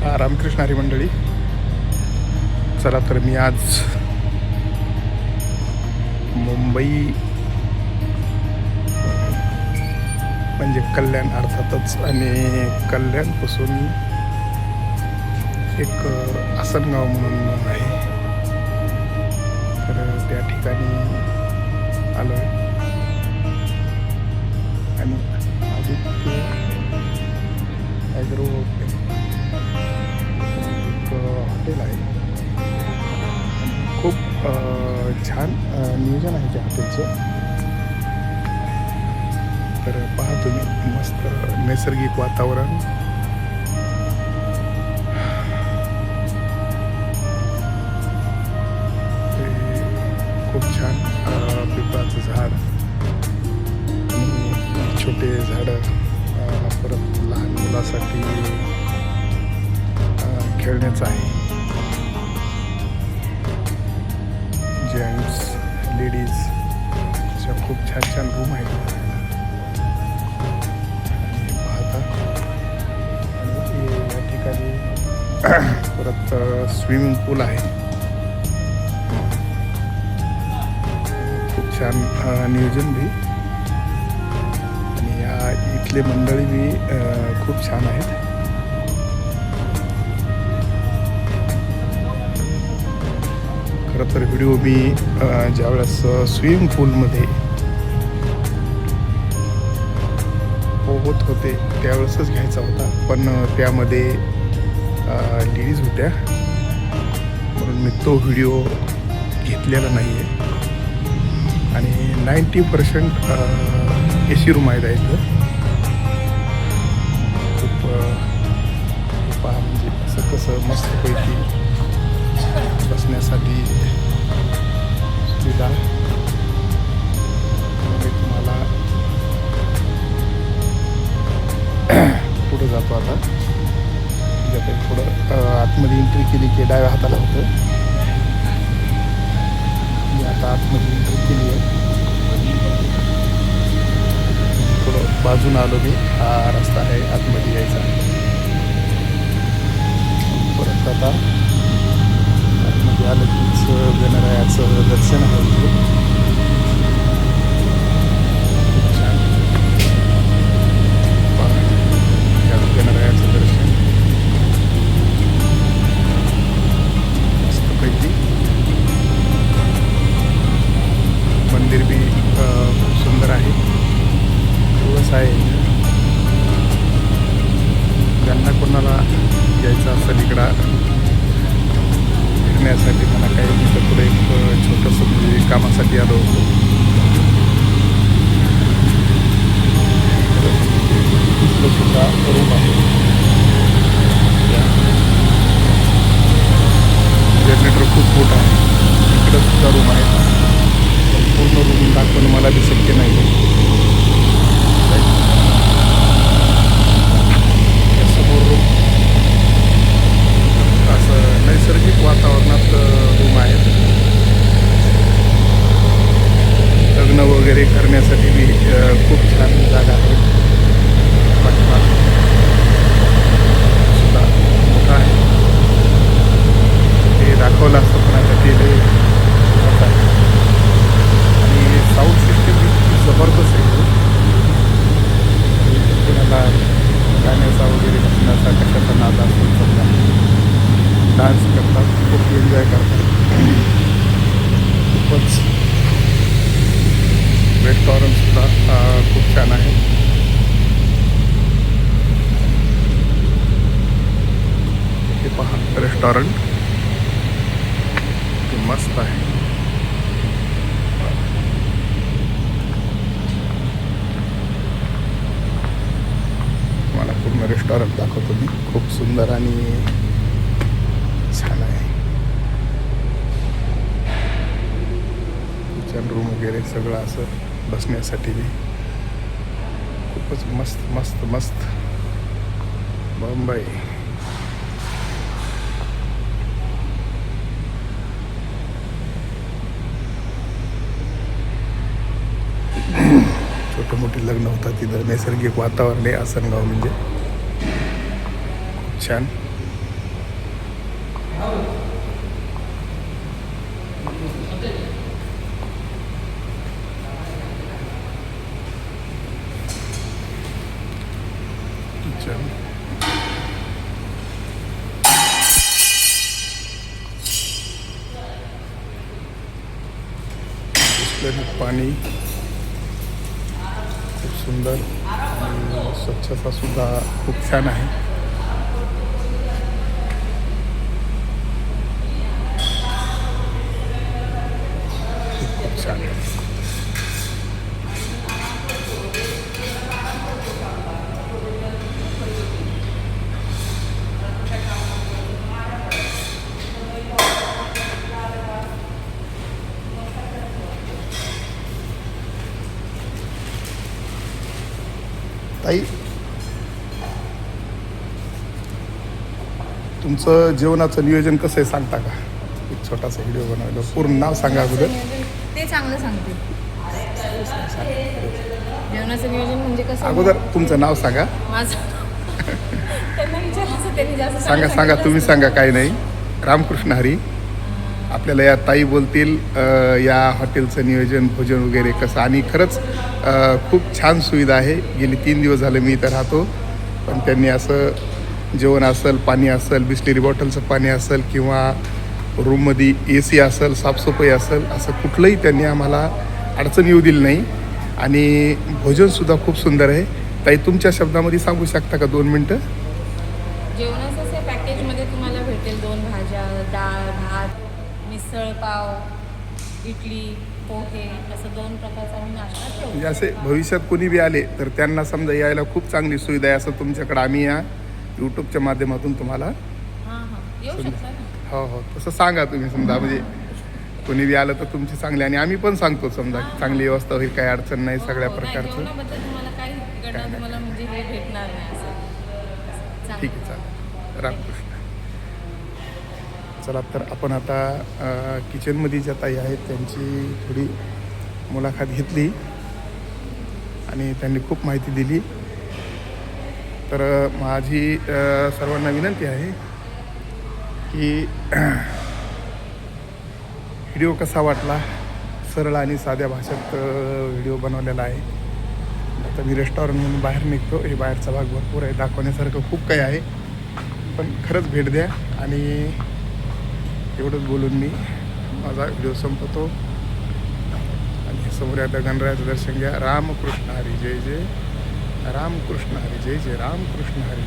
रामकृष्ण हरी मंडळी. चला तर मी आज मुंबई म्हणजे कल्याण अर्थातच, आणि कल्याणपासून एक आसनगाव म्हणून आहे, तर त्या ठिकाणी आलो आहे. आणि आदित्य ॲग्रो एक हॉटेल आहे. खूप छान नियोजन आहे त्या हॉटेलचं. तर पहा तुम्ही, मस्त नैसर्गिक वातावरण, ते खूप छान पिंपळाचं झाड आणि छोटे झाडं, परत लहान मुलासाठी खेळण्याचं आहे. जेंट्स, लेडीज अशा खूप छान छान रूम आहेत पाहता. आणि या ठिकाणी परत स्विमिंग पूल आहे. खूप छान नियोजन बी, आणि या इथले मंडळी बी खूप छान आहेत. खरं तर व्हिडिओ मी ज्यावेळेस स्विमिंग पूलमध्ये पोहत होते त्यावेळेसच घ्यायचा होता, पण त्यामध्ये लेडीज होत्या म्हणून मी तो व्हिडिओ घेतलेला नाही आहे. आणि 90% AC रूम आहेत इथं. खूप पहा, म्हणजे असं कसं मस्तपैकी बसण्यासाठी सुविधा. मी तुम्हाला पुढे जातो आता. थोडं आतमध्ये एंट्री केली की डाव्या हाताला होतं. मी आता आतमध्ये एंट्री केली आहे. थोडं बाजून आलो मी. हा रस्ता आहे आतमध्ये यायचा. परत आता आतमध्ये आलं कीच गणरायाचं दर्शन आहे. खूप छान गणरायाचं दर्शन मस्तपैकी. मंदिर बी खूप सुंदर आहे. दिवस आहे. ज्यांना कोणाला यायचं असेल इकडं फिरण्यासाठी, मला काही तिथं पुढे एक छोटंसं म्हणजे कामासाठी आलो होतो. तिथलं सुद्धा रूम आहे. जनरेटर खूप मोठा आहे. इकडं सुद्धा रूम आहे. पूर्ण रूम दाखवणं मला बी शक्य नाही. समोर रूम असं नैसर्गिक वातावरणात रूम आहेत. लग्न वगैरे करण्यासाठी बी खूप छान जागा आहे. पाठीमाग सुद्धा मोठा आहे. ते दाखवलं असतं पण आता ते मोठं आहे. आणि साऊंड सिस्टीम बी जबरदस्त आहे. कोणाला गाण्याचा वगैरे बसण्याचा कशाचा नाद असेल समजा, डान्स करतात, खूप एन्जॉय करतात. खूपच रेस्टॉरंटसुद्धा खूप छान आहे. हे पहा, रेस्टॉरंट मस्त आहे. मला पूर्ण रेस्टॉरंट दाखवतो मी. खूप सुंदर आणि छान आहे. किचन रूम वगैरे सगळं असं बसण्यासाठी बी खूपच मस्त मस्त मस्त. मुंबई छोटे मोठे लग्न होतात तिथं. नैसर्गिक वातावरण आहे आसनगाव म्हणजे. खूप छान. किचन. पाणी खूप सुंदर आणि स्वच्छता सुद्धा खूप छान आहे. खूप छान आहे. ताई, तुमचं जेवणाचं नियोजन कसं आहे सांगता का? एक छोटासा व्हिडिओ बनवला. पूर्ण नाव सांगा अगोदर. ते चांगलं सांगते. जेवणाचं नियोजन म्हणजे कसं? अगोदर तुमचं नाव सांगा. माझं त्यांना विचारायचं, त्यांनी जास्त सांगा सांगा तुम्ही सांगा. काही नाही. रामकृष्ण हरी. आपल्याला या ताई बोलतील या हॉटेलचं नियोजन भोजन वगैरे कसं. आणि खरंच खूप छान सुविधा आहे. गेली 3 दिवस झाले मी इथं राहतो, पण त्यांनी असं जेवण असेल, पाणी असेल, बिस्लेरी बॉटलचं पाणी असेल किंवा रूममध्ये AC असेल, साफसफाई असेल, असं कुठलंही त्यांनी आम्हाला अडचण येऊ दिली नाही. आणि भोजनसुद्धा खूप सुंदर आहे. ताई, तुमच्या शब्दामध्ये सांगू शकता का 2 मिनटं? जेवणाचं असं पॅकेजमध्ये तुम्हाला भेटेल 2 भाज्या, डाळ, भात, मिसळ पाव, इडली, पोहे, असं 2 प्रकारचा आम्ही नाश्ता ठेवतो. म्हणजे असे भविष्यात कोणी बी आले तर त्यांना समजा यायला खूप चांगली सुविधा आहे. असं तुमच्याकडं आम्ही या यूट्यूबच्या माध्यमातून तुम्हाला येऊ शकता ना. हो हो तसं सांगा तुम्ही. समजा म्हणजे कोणी बी आलं तर तुमची चांगली. आणि आम्ही पण सांगतो समजा चांगली व्यवस्था होईल, काही अडचण नाही सगळ्या प्रकारचं. जेवणाबद्दल तुम्हाला काही तिकडनं तुम्हाला म्हणजे हे भेटणार नाही असं. ठीक आहे, चालेल. रामकृष्ण. चला, तर आपण आता किचनमध्ये ज्या ताई आहेत त्यांची थोडी मुलाखत घेतली आणि त्यांनी खूप माहिती दिली. तर माझी सर्वांना विनंती आहे की व्हिडिओ कसा वाटला. सरळ आणि साध्या भाषेत व्हिडिओ बनवलेला आहे. आता मी रेस्टॉरंटमधून बाहेर निघतो. हे बाहेरचा भाग भरपूर आहे, दाखवण्यासारखं खूप काही आहे. पण खरंच भेट द्या. आणि एवढंच बोलून मी माझा व्हिडिओ संपवतो. आणि समोर आता गणरायाचं दर्शन घ्या. रामकृष्ण हरी. जय जय रामकृष्ण हरी. जय जय रामकृष्ण हरी.